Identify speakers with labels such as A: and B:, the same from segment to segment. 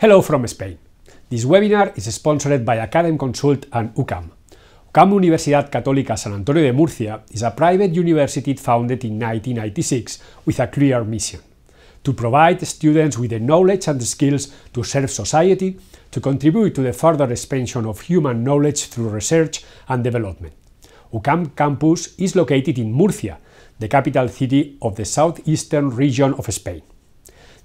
A: Hello from Spain. This webinar is sponsored by Academ Consult and UCAM. UCAM Universidad Católica San Antonio de Murcia is a private university founded in 1996 with a clear mission: to provide students with the knowledge and the skills to serve society, to contribute to the further expansion of human knowledge through research and development. UCAM campus is located in Murcia, the capital city of the southeastern region of Spain.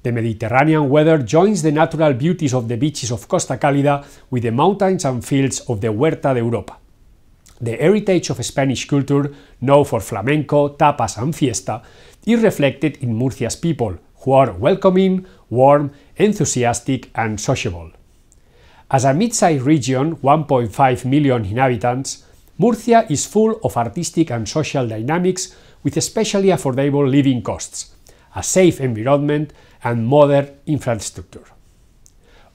A: The Mediterranean weather joins the natural beauties of the beaches of Costa Cálida with the mountains and fields of the Huerta de Europa. The heritage of Spanish culture, known for flamenco, tapas and fiesta, is reflected in Murcia's people, who are welcoming, warm, enthusiastic and sociable. As a mid-sized region, 1.5 million inhabitants, Murcia is full of artistic and social dynamics with especially affordable living costs, a safe environment and modern infrastructure.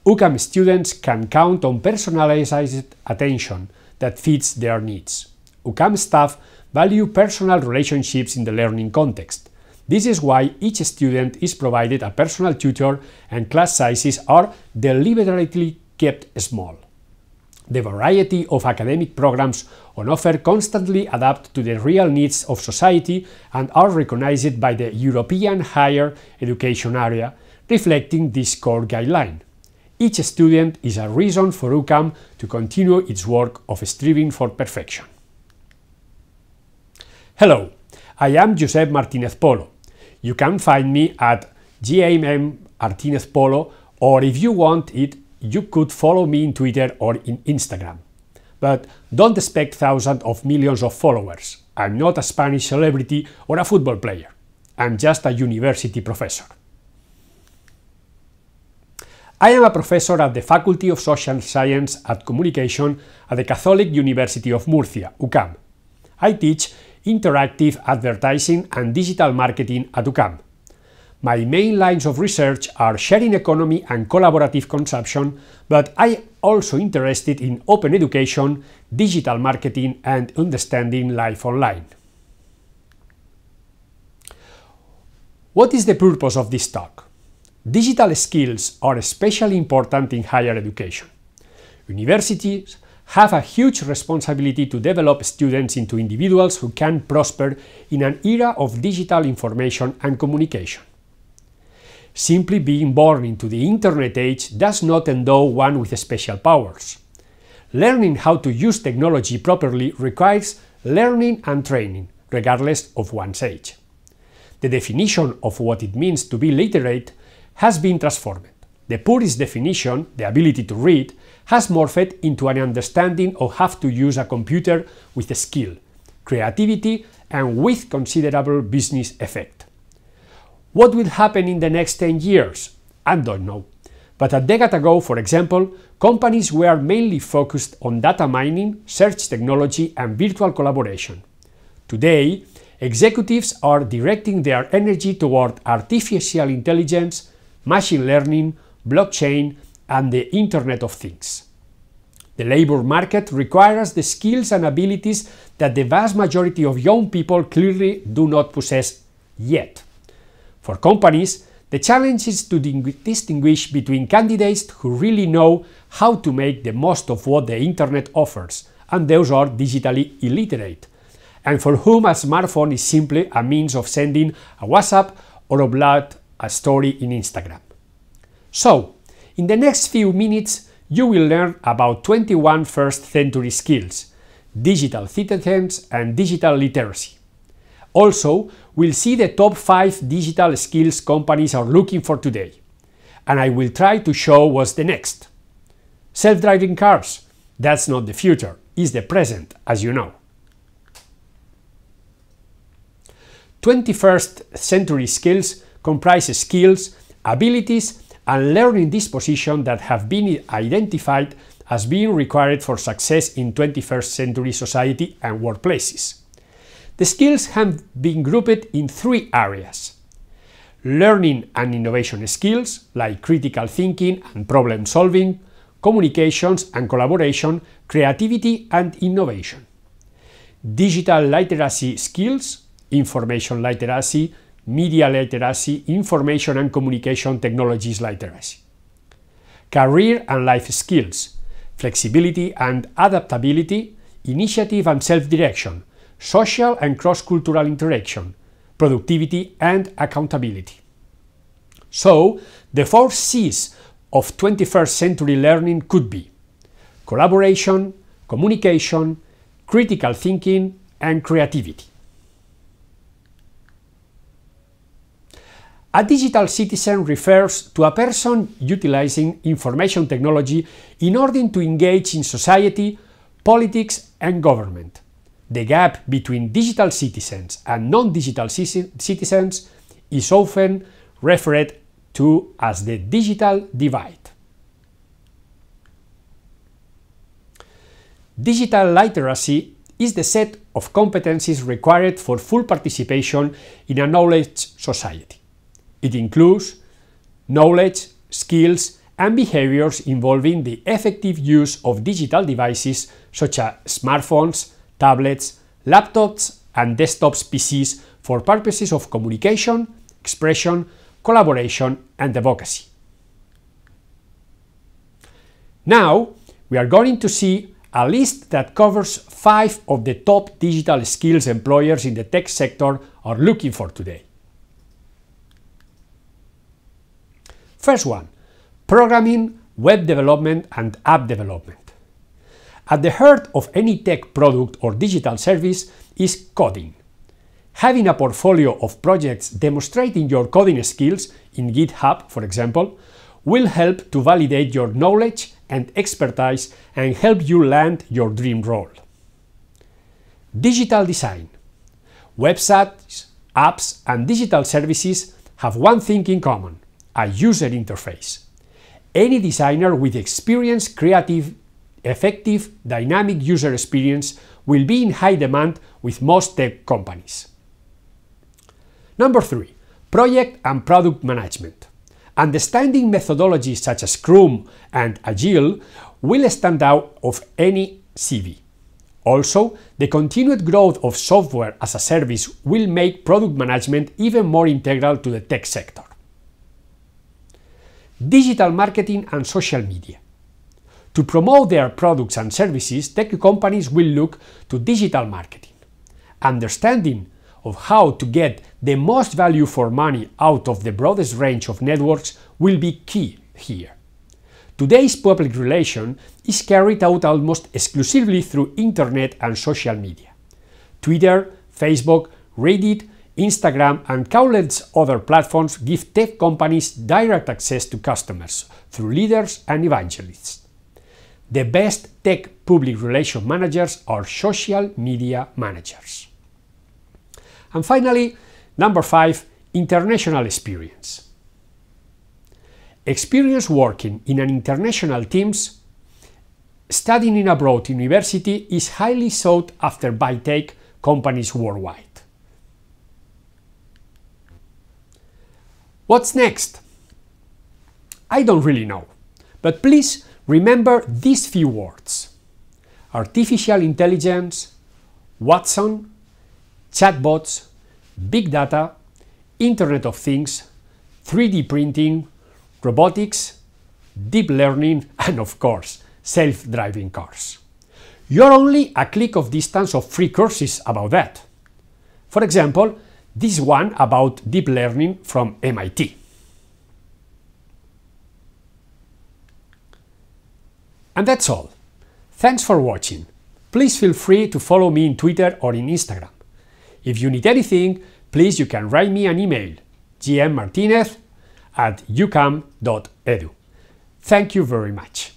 A: UCAM students can count on personalized attention that fits their needs. UCAM staff value personal relationships in the learning context. This is why each student is provided a personal tutor and class sizes are deliberately kept small. The variety of academic programs on offer constantly adapt to the real needs of society and are recognized by the European Higher Education Area, reflecting this core guideline. Each student is a reason for UCAM to continue its work of striving for perfection. Hello, I am Josep Martínez Polo. You can find me at GAM Martínez Polo, or if you want it, you could follow me in Twitter or in Instagram. But don't expect thousands of millions of followers. I'm not a Spanish celebrity or a football player. I'm just a university professor. I am a professor at the Faculty of Social Science and Communication at the Catholic University of Murcia, UCAM. I teach interactive advertising and digital marketing at UCAM. My main lines of research are sharing economy and collaborative consumption, but I am also interested in open education, digital marketing, and understanding life online. What is the purpose of this talk? Digital skills are especially important in higher education. Universities have a huge responsibility to develop students into individuals who can prosper in an era of digital information and communication. Simply being born into the internet age does not endow one with special powers. Learning how to use technology properly requires learning and training, regardless of one's age. The definition of what it means to be literate has been transformed. The purest definition, the ability to read, has morphed into an understanding of how to use a computer with skill, creativity, and with considerable business effect. What will happen in the next 10 years? I don't know. But a decade ago, for example, companies were mainly focused on data mining, search technology, and virtual collaboration. Today, executives are directing their energy toward artificial intelligence, machine learning, blockchain, and the Internet of Things. The labor market requires the skills and abilities that the vast majority of young people clearly do not possess yet. For companies, the challenge is to distinguish between candidates who really know how to make the most of what the internet offers and those who are digitally illiterate, and for whom a smartphone is simply a means of sending a WhatsApp or upload a story in Instagram. So, in the next few minutes, you will learn about 21 first-century skills, digital citizens and digital literacy. Also, we'll see the top 5 digital skills companies are looking for today. And I will try to show what's the next. Self-driving cars? That's not the future, it's the present, as you know. 21st century skills comprise skills, abilities, and learning disposition that have been identified as being required for success in 21st century society and workplaces. The skills have been grouped in 3 areas: learning and innovation skills, like critical thinking and problem solving, communications and collaboration, creativity and innovation; digital literacy skills, information literacy, media literacy, information and communication technologies literacy; career and life skills, flexibility and adaptability, initiative and self-direction, social and cross-cultural interaction, productivity and accountability. So, the 4 C's of 21st century learning could be collaboration, communication, critical thinking, and creativity. A digital citizen refers to a person utilizing information technology in order to engage in society, politics, and government. The gap between digital citizens and non-digital citizens is often referred to as the digital divide. Digital literacy is the set of competencies required for full participation in a knowledge society. It includes knowledge, skills, and behaviors involving the effective use of digital devices such as smartphones, tablets, laptops, and desktop PCs for purposes of communication, expression, collaboration, and advocacy. Now, we are going to see a list that covers 5 of the top digital skills employers in the tech sector are looking for today. First one, programming, web development, and app development. At the heart of any tech product or digital service is coding. Having a portfolio of projects demonstrating your coding skills in GitHub, for example, will help to validate your knowledge and expertise and help you land your dream role. Digital design. Websites, apps, and digital services have one thing in common: a user interface. Any designer with experience, creative, effective, dynamic user experience will be in high demand with most tech companies. Number 3. Project and product management. Understanding methodologies such as Scrum and Agile will stand out of any CV. Also, the continued growth of software as a service will make product management even more integral to the tech sector. Digital marketing and social media. To promote their products and services, tech companies will look to digital marketing. Understanding of how to get the most value for money out of the broadest range of networks will be key here. Today's public relation is carried out almost exclusively through internet and social media. Twitter, Facebook, Reddit, Instagram, and countless other platforms give tech companies direct access to customers through leaders and evangelists. The best tech public relation managers are social media managers. And finally, number 5, international experience. Experience working in an international teams, studying in abroad university is highly sought after by tech companies worldwide. What's next? I don't really know, but please remember these few words: artificial intelligence, Watson, chatbots, big data, Internet of Things, 3D printing, robotics, deep learning, and of course, self-driving cars. You're only a click of distance of free courses about that. For example, this one about deep learning from MIT. And that's all. Thanks for watching. Please feel free to follow me in Twitter or in Instagram. If you need anything, please you can write me an email, gmmartinez@ucam.edu. Thank you very much.